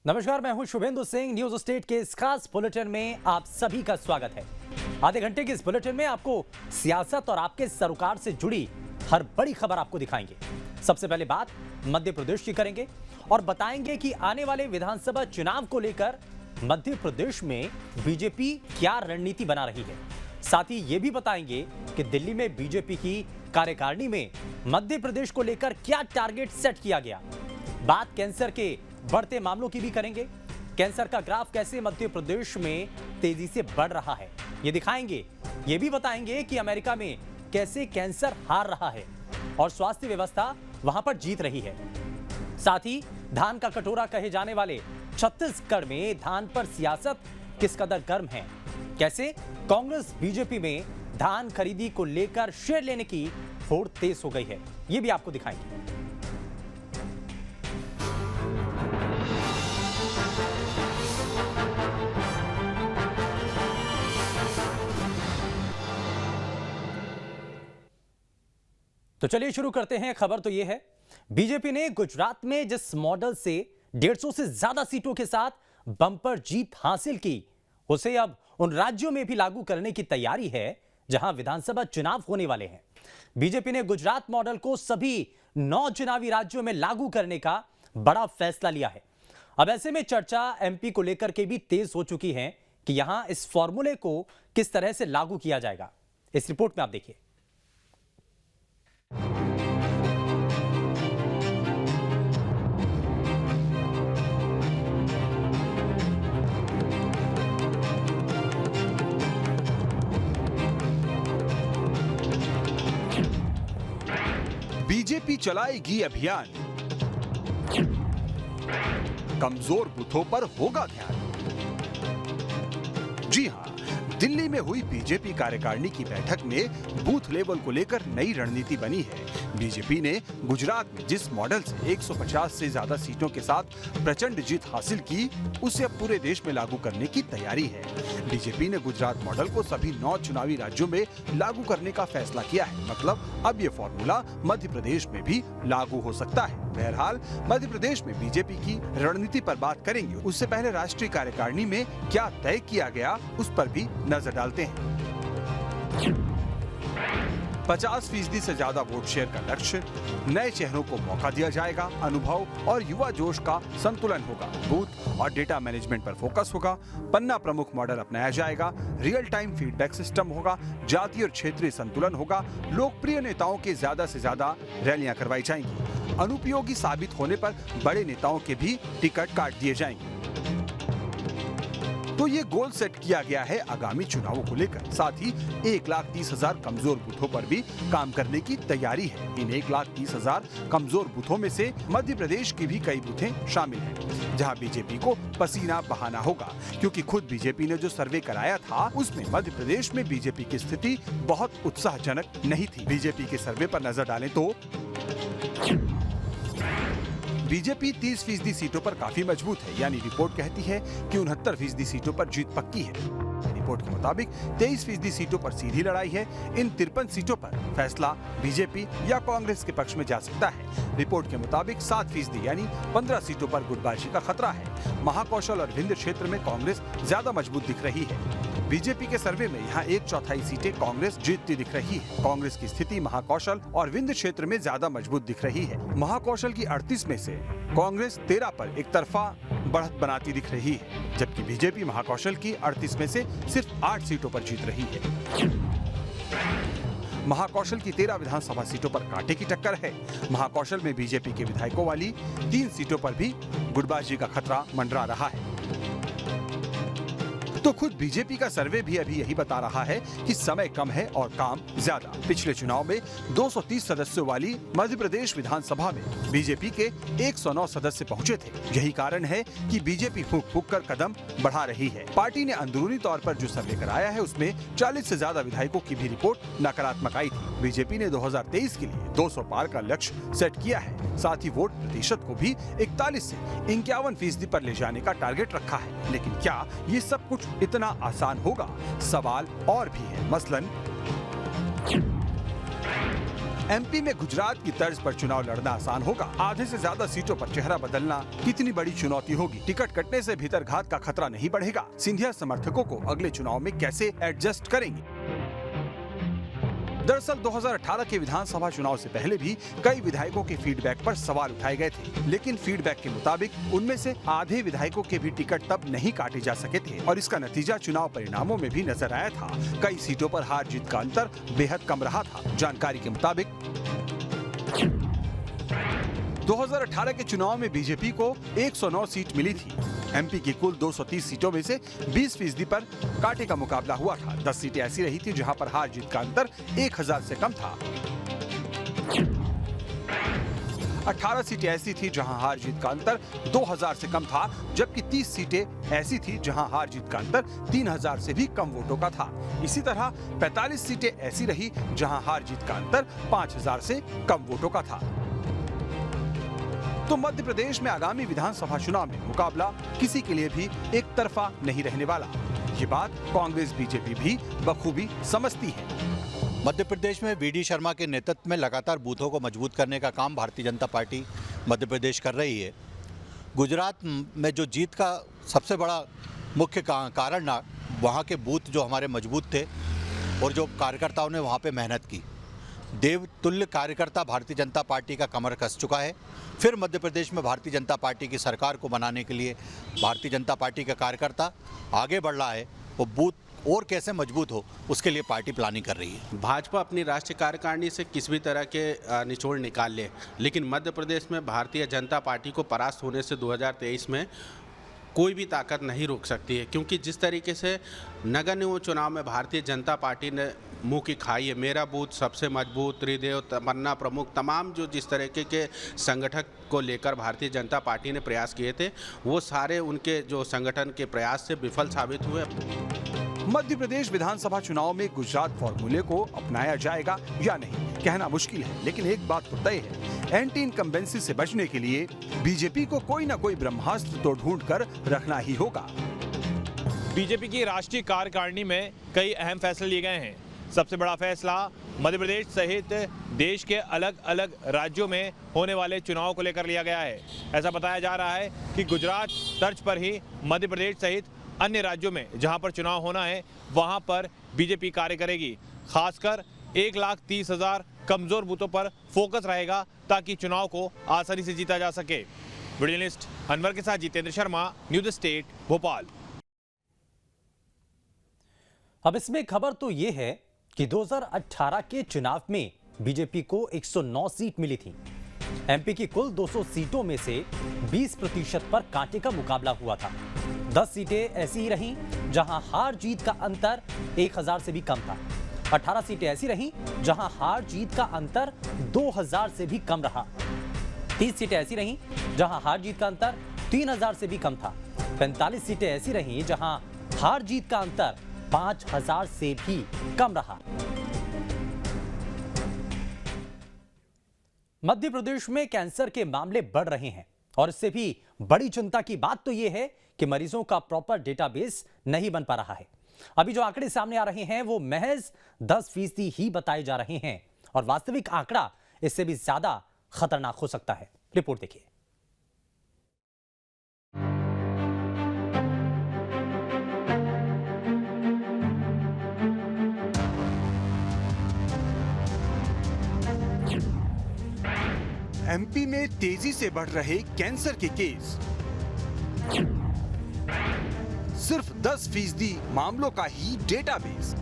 नमस्कार, मैं हूं शुभेंदु सिंह। न्यूज स्टेट के इस खास बुलेटिन में आप सभी का स्वागत है। आधे घंटे के इस बुलेटिन में आपको सियासत और आपके सरोकार से जुड़ी हर बड़ी खबर आपको दिखाएंगे। सबसे पहले बात मध्य प्रदेश की करेंगे और बताएंगे कि आने वाले विधानसभा चुनाव को लेकर मध्य प्रदेश में बीजेपी क्या रणनीति बना रही है। साथ ही ये भी बताएंगे कि दिल्ली में बीजेपी की कार्यकारिणी में मध्य प्रदेश को लेकर क्या टारगेट सेट किया गया। बात कैंसर के बढ़ते मामलों की भी करेंगे। कैंसर का ग्राफ कैसे मध्य प्रदेश में तेजी से बढ़ रहा है ये दिखाएंगे। ये भी बताएंगे कि अमेरिका में कैसे कैंसर हार रहा है और स्वास्थ्य व्यवस्था वहां पर जीत रही है। साथ ही धान का कटोरा कहे जाने वाले छत्तीसगढ़ में धान पर सियासत किस कदर गर्म है। कैसे कांग्रेस बीजेपी में धान खरीदी को लेकर शेयर लेने की होड़ तेज हो गई है, ये भी आपको दिखाएंगे। तो चलिए शुरू करते हैं। खबर तो यह है, बीजेपी ने गुजरात में जिस मॉडल से 150 से ज्यादा सीटों के साथ बम्पर जीत हासिल की, उसे अब उन राज्यों में भी लागू करने की तैयारी है जहां विधानसभा चुनाव होने वाले हैं। बीजेपी ने गुजरात मॉडल को सभी 9 चुनावी राज्यों में लागू करने का बड़ा फैसला लिया है। अब ऐसे में चर्चा एमपी को लेकर के भी तेज हो चुकी है कि यहां इस फॉर्मूले को किस तरह से लागू किया जाएगा। इस रिपोर्ट में आप देखिए। बीजेपी चलाएगी अभियान, कमजोर बूथों पर होगा ध्यान। जी हां, दिल्ली में हुई बीजेपी कार्यकारिणी की बैठक में बूथ लेवल को लेकर नई रणनीति बनी है। बीजेपी ने गुजरात में जिस मॉडल से 150 से ज्यादा सीटों के साथ प्रचंड जीत हासिल की, उसे अब पूरे देश में लागू करने की तैयारी है। बीजेपी ने गुजरात मॉडल को सभी 9 चुनावी राज्यों में लागू करने का फैसला किया है। मतलब अब ये फॉर्मूला मध्य प्रदेश में भी लागू हो सकता है। बहरहाल मध्य प्रदेश में बीजेपी की रणनीति पर बात करेंगे। उससे पहले राष्ट्रीय कार्यकारिणी में क्या तय किया गया, उस पर भी नजर डालते हैं। 50% से ज्यादा वोट शेयर का लक्ष्य, नए चेहरों को मौका दिया जाएगा, अनुभव और युवा जोश का संतुलन होगा, बूथ और डेटा मैनेजमेंट पर फोकस होगा, पन्ना प्रमुख मॉडल अपनाया जाएगा, रियल टाइम फीडबैक सिस्टम होगा, जातीय और क्षेत्रीय संतुलन होगा, लोकप्रिय नेताओं के ज्यादा से ज्यादा रैलियां करवाई जाएंगी, अनुपयोगी साबित होने पर बड़े नेताओं के भी टिकट काट दिए जाएंगे। तो ये गोल सेट किया गया है आगामी चुनावों को लेकर। साथ ही 1,30,000 कमजोर बूथों पर भी काम करने की तैयारी है। इन 1,30,000 कमजोर बूथों में से मध्य प्रदेश की भी कई बूथें शामिल हैं, जहां बीजेपी को पसीना बहाना होगा, क्योंकि खुद बीजेपी ने जो सर्वे कराया था उसमें मध्य प्रदेश में बीजेपी की स्थिति बहुत उत्साहजनक नहीं थी। बीजेपी के सर्वे पर नजर डालें तो बीजेपी 30% सीटों पर काफी मजबूत है, यानी रिपोर्ट कहती है कि 69% सीटों पर जीत पक्की है। रिपोर्ट के मुताबिक 23% सीटों पर सीधी लड़ाई है। इन 53 सीटों पर फैसला बीजेपी या कांग्रेस के पक्ष में जा सकता है। रिपोर्ट के मुताबिक 7% यानी 15 सीटों पर गुटबाजी का खतरा है। महाकौशल और विंध्य क्षेत्र में कांग्रेस ज्यादा मजबूत दिख रही है। बीजेपी के सर्वे में यहाँ 1/4 सीटें कांग्रेस जीतती दिख रही है। कांग्रेस की स्थिति महाकौशल और विंध्य क्षेत्र में ज्यादा मजबूत दिख रही है। महाकौशल की 38 में से कांग्रेस 13 पर एक तरफा बढ़त बनाती दिख रही है, जबकि बीजेपी महाकौशल की 38 में से सिर्फ 8 सीटों पर जीत रही है। महाकौशल की 13 विधानसभा सीटों पर कांटे की टक्कर है। महाकौशल में बीजेपी के विधायकों वाली 3 सीटों पर भी गुटबाजी का खतरा मंडरा रहा है। तो खुद बीजेपी का सर्वे भी अभी यही बता रहा है कि समय कम है और काम ज्यादा। पिछले चुनाव में 230 सदस्यों वाली मध्य प्रदेश विधानसभा में बीजेपी के 109 सदस्य पहुंचे थे। यही कारण है कि बीजेपी फूंक फूंक कर कदम बढ़ा रही है। पार्टी ने अंदरूनी तौर पर जो सर्वे कराया है उसमें 40 से ज्यादा विधायकों की भी रिपोर्ट नकारात्मक आई थी। बीजेपी ने 2023 के लिए 200 पार का लक्ष्य सेट किया है। साथ ही वोट प्रतिशत को भी 41 से 51% पर ले जाने का टारगेट रखा है। लेकिन क्या ये सब कुछ इतना आसान होगा? सवाल और भी है। मसलन एमपी में गुजरात की तर्ज पर चुनाव लड़ना आसान होगा। आधे से ज्यादा सीटों पर चेहरा बदलना कितनी बड़ी चुनौती होगी। टिकट कटने से भीतरघात का खतरा नहीं बढ़ेगा। सिंधिया समर्थकों को अगले चुनाव में कैसे एडजस्ट करेंगे? दरअसल 2018 के विधानसभा चुनाव से पहले भी कई विधायकों के फीडबैक पर सवाल उठाए गए थे, लेकिन फीडबैक के मुताबिक उनमें से आधे विधायकों के भी टिकट तब नहीं काटे जा सके थे और इसका नतीजा चुनाव परिणामों में भी नजर आया था। कई सीटों पर हार जीत का अंतर बेहद कम रहा था। जानकारी के मुताबिक 2018 के चुनाव में बीजेपी को 109 सीट मिली थी। एमपी की कुल 230 सीटों में से 20% पर कांटे का मुकाबला हुआ था। 10 सीटें ऐसी रही थी जहां पर हार जीत का अंतर 1000 से कम था। 18 सीटें ऐसी थी जहां हार जीत का अंतर 2000 से कम था, जबकि 30 सीटें ऐसी थी जहां हार जीत का अंतर 3000 से भी कम वोटों का था। इसी तरह 45 सीटें ऐसी रही जहां हार जीत का अंतर 5000 से कम वोटों का था। तो मध्य प्रदेश में आगामी विधानसभा चुनाव में मुकाबला किसी के लिए भी एक तरफा नहीं रहने वाला। ये बात कांग्रेस बीजेपी भी बखूबी समझती है। मध्य प्रदेश में वीडी शर्मा के नेतृत्व में लगातार बूथों को मजबूत करने का काम भारतीय जनता पार्टी मध्य प्रदेश कर रही है। गुजरात में जो जीत का सबसे बड़ा मुख्य कारण ना वहाँ के बूथ जो हमारे मजबूत थे और जो कार्यकर्ताओं ने वहाँ पे मेहनत की। देवतुल्य कार्यकर्ता भारतीय जनता पार्टी का कमर कस चुका है। फिर मध्य प्रदेश में भारतीय जनता पार्टी की सरकार को बनाने के लिए भारतीय जनता पार्टी का कार्यकर्ता आगे बढ़ रहा है। वो बूथ और कैसे मजबूत हो उसके लिए पार्टी प्लानिंग कर रही है। भाजपा अपनी राष्ट्रीय कार्यकारिणी से किसी भी तरह के निचोड़ निकाल ले, लेकिन मध्य प्रदेश में भारतीय जनता पार्टी को परास्त होने से 2023 में कोई भी ताकत नहीं रोक सकती है, क्योंकि जिस तरीके से नगर निगम चुनाव में भारतीय जनता पार्टी ने मुंह की खाई है, मेरा बूथ सबसे मजबूत, त्रिदेव, तमन्ना प्रमुख, तमाम जो जिस तरीके के संगठन को लेकर भारतीय जनता पार्टी ने प्रयास किए थे, वो सारे उनके जो संगठन के प्रयास से विफल साबित हुए। मध्य प्रदेश विधानसभा चुनाव में गुजरात फॉर्मूले को अपनाया जाएगा या नहीं कहना मुश्किल है, लेकिन एक बात तो तय है, एंटी इनकम्बेंसी से बचने के लिए बीजेपी को कोई न कोई ब्रह्मास्त्र तो ढूंढ कर रखना ही होगा। बीजेपी की राष्ट्रीय कार्यकारिणी में कई अहम फैसले लिए गए हैं। सबसे बड़ा फैसला मध्य प्रदेश सहित देश के अलग अलग राज्यों में होने वाले चुनाव को लेकर लिया गया है। ऐसा बताया जा रहा है कि गुजरात तर्ज पर ही मध्य प्रदेश सहित अन्य राज्यों में जहां पर चुनाव होना है वहां पर बीजेपी कार्य करेगी। खासकर 1,30,000 कमजोर बूथों पर फोकस रहेगा ताकि चुनाव को आसानी से जीता जा सके। वीडियो जर्नलिस्ट अनवर के साथ जितेंद्र शर्मा, न्यूज़ स्टेट, भोपाल। अब इसमें खबर तो ये है कि 2018 के चुनाव में बीजेपी को 109 सीट मिली थी। एमपी की कुल 200 सीटों में से 20% पर कांटे का मुकाबला हुआ था। 10 सीटें ऐसी ही रहीं जहां हार जीत का अंतर 1000 से भी कम था। 18 सीटें ऐसी रहीं जहां हार जीत का अंतर 2000 से भी कम रहा। 30 सीटें ऐसी रहीं जहां हार जीत का अंतर 3000 से भी कम था। 45 सीटें ऐसी रहीं जहां हार जीत का अंतर 5000 से भी कम रहा। मध्य प्रदेश में कैंसर के मामले बढ़ रहे हैं और इससे भी बड़ी चिंता की बात तो यह है कि मरीजों का प्रॉपर डेटाबेस नहीं बन पा रहा है। अभी जो आंकड़े सामने आ रहे हैं वो महज 10% ही बताए जा रहे हैं और वास्तविक आंकड़ा इससे भी ज्यादा खतरनाक हो सकता है। रिपोर्ट देखिए। एमपी में तेजी से बढ़ रहे कैंसर के केस। सिर्फ 10% मामलों का ही डेटाबेस।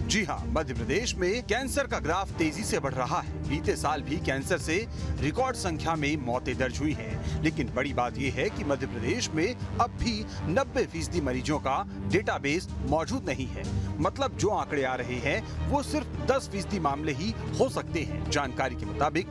जी हां, मध्य प्रदेश में कैंसर का ग्राफ तेजी से बढ़ रहा है। बीते साल भी कैंसर से रिकॉर्ड संख्या में मौतें दर्ज हुई हैं, लेकिन बड़ी बात यह है कि मध्य प्रदेश में अब भी 90% मरीजों का डेटाबेस मौजूद नहीं है। मतलब जो आंकड़े आ रहे हैं वो सिर्फ 10% मामले ही हो सकते हैं। जानकारी के मुताबिक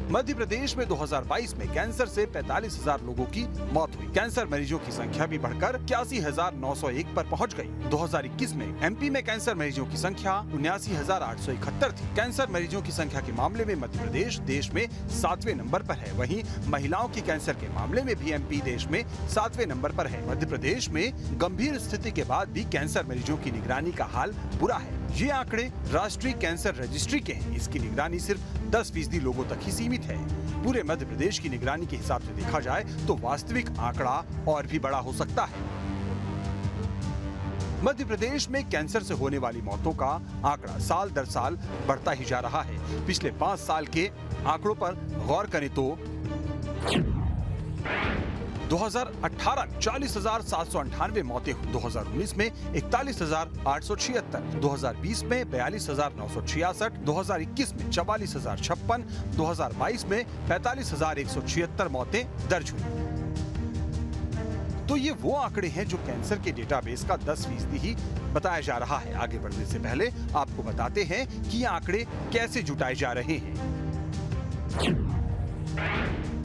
मध्य प्रदेश में 2022 में कैंसर से 45,000 लोगों की मौत हुई। कैंसर मरीजों की संख्या भी बढ़कर 81,901 पर पहुंच गई। 2021 में एमपी में कैंसर मरीजों की संख्या 79,871 थी। कैंसर मरीजों की संख्या के मामले में मध्य प्रदेश देश में 7वें नंबर पर है। वहीं महिलाओं की कैंसर के मामले में भी एमपी देश में 7वें नंबर पर है। मध्य प्रदेश में गंभीर स्थिति के बाद भी कैंसर मरीजों की निगरानी का हाल बुरा है। ये आंकड़े राष्ट्रीय कैंसर रजिस्ट्री के हैं। इसकी निगरानी सिर्फ 10% लोगों तक ही सीमित है। पूरे मध्य प्रदेश की निगरानी के हिसाब से देखा जाए तो वास्तविक आंकड़ा और भी बड़ा हो सकता है। मध्य प्रदेश में कैंसर से होने वाली मौतों का आंकड़ा साल दर साल बढ़ता ही जा रहा है। पिछले 5 साल के आंकड़ों पर गौर करें तो 2018 में 40,798 मौतें हुई, 2019 में 41,876, 2020 में 42,966, 2021 में 44,056, 2022 में 45,176 मौतें दर्ज हुई। तो ये वो आंकड़े हैं जो कैंसर के डेटाबेस का 10% ही बताया जा रहा है। आगे बढ़ने से पहले आपको बताते हैं कि ये आंकड़े कैसे जुटाए जा रहे हैं।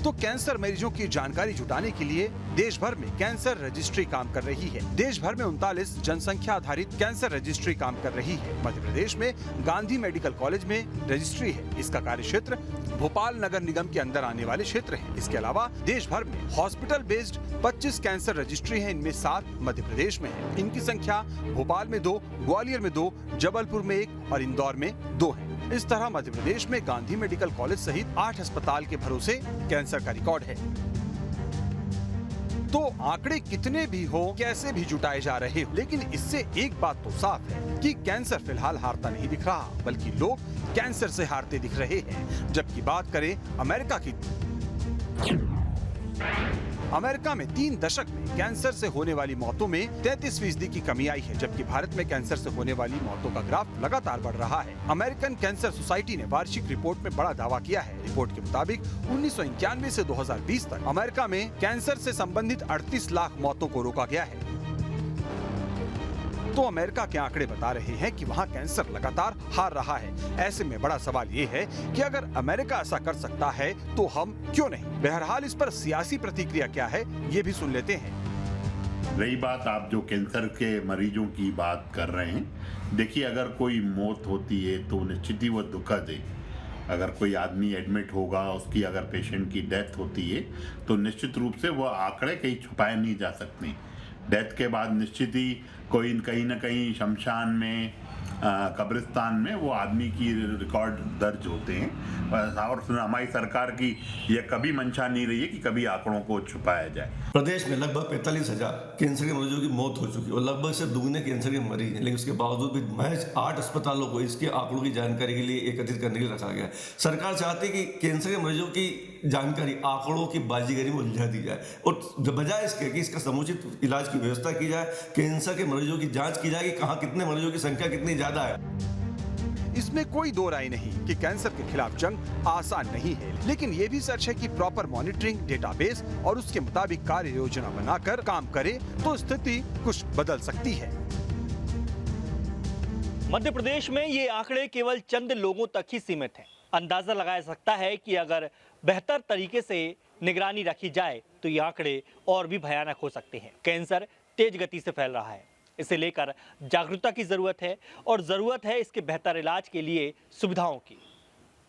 तो कैंसर मरीजों की जानकारी जुटाने के लिए देश भर में कैंसर रजिस्ट्री काम कर रही है। देश भर में 39 जनसंख्या आधारित कैंसर रजिस्ट्री काम कर रही है। मध्य प्रदेश में गांधी मेडिकल कॉलेज में रजिस्ट्री है। इसका कार्य क्षेत्र भोपाल नगर निगम के अंदर आने वाले क्षेत्र है। इसके अलावा देश भर में हॉस्पिटल बेस्ड 25 कैंसर रजिस्ट्री है। इनमें 7 मध्य प्रदेश में है। इनकी संख्या भोपाल में 2, ग्वालियर में 2, जबलपुर में 1 और इंदौर में 2 है। इस तरह मध्य प्रदेश में गांधी मेडिकल कॉलेज सहित 8 अस्पताल के भरोसे कैंसर का रिकॉर्ड है। तो आंकड़े कितने भी हो, कैसे भी जुटाए जा रहे हो, लेकिन इससे एक बात तो साफ है कि कैंसर फिलहाल हारता नहीं दिख रहा, बल्कि लोग कैंसर से हारते दिख रहे हैं। जबकि बात करें अमेरिका की, अमेरिका में 3 दशक में कैंसर से होने वाली मौतों में 33% की कमी आई है, जबकि भारत में कैंसर से होने वाली मौतों का ग्राफ लगातार बढ़ रहा है। अमेरिकन कैंसर सोसाइटी ने वार्षिक रिपोर्ट में बड़ा दावा किया है। रिपोर्ट के मुताबिक 1991 से 2020 तक अमेरिका में कैंसर से संबंधित 38 लाख मौतों को रोका गया है। तो अमेरिका के आंकड़े बता रहे हैं कि वहां कैंसर लगातार हार रहा है। ऐसे में बड़ा सवाल ये है कि अगर अमेरिका ऐसा कर सकता है तो हम क्यों नहीं। बहरहाल इस पर सियासी प्रतिक्रिया क्या है, ये भी सुन लेते हैं। रही बात आप जो कैंसर के मरीजों की बात कर रहे हैं, देखिए अगर कोई मौत होती है तो निश्चित ही वो दुखद है। अगर कोई आदमी एडमिट होगा, उसकी अगर पेशेंट की डेथ होती है तो निश्चित रूप से वो आंकड़े कहीं छुपाए नहीं जा सकते। डेथ के बाद निश्चित ही कोई कहीं ना कहीं शमशान में, कब्रिस्तान में वो आदमी की रिकॉर्ड दर्ज होते हैं। और हमारी सरकार की यह कभी मंशा नहीं रही है कि कभी आंकड़ों को छुपाया जाए। प्रदेश में लगभग 45,000 कैंसर के मरीजों की मौत हो चुकी है और लगभग से दुगने कैंसर के मरीज हैं, लेकिन उसके बावजूद भी महज 8 अस्पतालों को इसके आंकड़ों की जानकारी के लिए एकत्रित करने के लिए रखा गया है। सरकार चाहती है कि कैंसर के मरीजों की जानकारी आंकड़ों की बाजीगरी में उलझा दी जाए और बजाय इसके कि इसका समुचित इलाज की व्यवस्था की जाए, कैंसर के मरीजों की जाँच की जाए कि कहाँ कितने मरीजों की संख्या कितनी ज्यादा है। इसमें कोई दो राय नहीं कि कैंसर के खिलाफ जंग आसान नहीं है, लेकिन ये भी सच है कि प्रॉपर मॉनिटरिंग, डेटाबेस और उसके मुताबिक कार्य योजना बनाकर काम करे तो स्थिति कुछ बदल सकती है। मध्य प्रदेश में ये आंकड़े केवल चंद लोगों तक ही सीमित हैं। अंदाजा लगाया सकता है कि अगर बेहतर तरीके से निगरानी रखी जाए तो ये आंकड़े और भी भयानक हो सकते हैं। कैंसर तेज गति से फैल रहा है, इसे लेकर जागरूकता की जरूरत है और जरूरत है इसके बेहतर इलाज के लिए सुविधाओं की।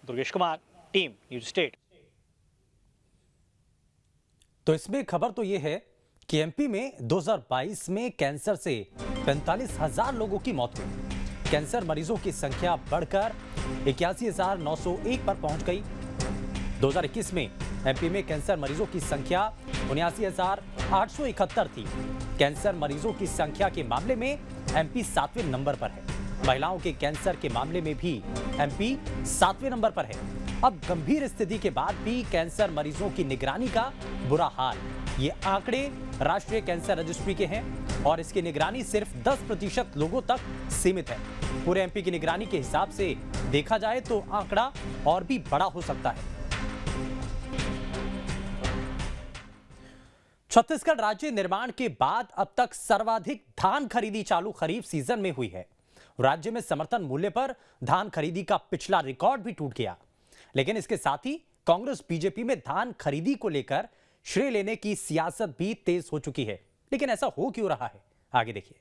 Durgesh Kumar, team news state. तो इसमें खबर तो यह है कि एमपी में 2022 में कैंसर से 45,000 लोगों की मौत हुई। कैंसर मरीजों की संख्या बढ़कर 81,901 पर पहुंच गई। 2021 में एमपी में कैंसर मरीजों की संख्या 79,871 थी। कैंसर मरीजों की संख्या के मामले में एमपी 7वें नंबर पर है। महिलाओं के कैंसर के मामले में भी एमपी 7वें नंबर पर है। अब गंभीर स्थिति के बाद भी कैंसर मरीजों की निगरानी का बुरा हाल। ये आंकड़े राष्ट्रीय कैंसर रजिस्ट्री के हैं और इसकी निगरानी सिर्फ 10% लोगों तक सीमित है। पूरे एमपी की निगरानी के हिसाब से देखा जाए तो आंकड़ा और भी बड़ा हो सकता है। छत्तीसगढ़ राज्य निर्माण के बाद अब तक सर्वाधिक धान खरीदी चालू खरीफ सीजन में हुई है। राज्य में समर्थन मूल्य पर धान खरीदी का पिछला रिकॉर्ड भी टूट गया। लेकिन इसके साथ ही कांग्रेस बीजेपी में धान खरीदी को लेकर श्रेय लेने की सियासत भी तेज हो चुकी है। लेकिन ऐसा हो क्यों रहा है, आगे देखिए।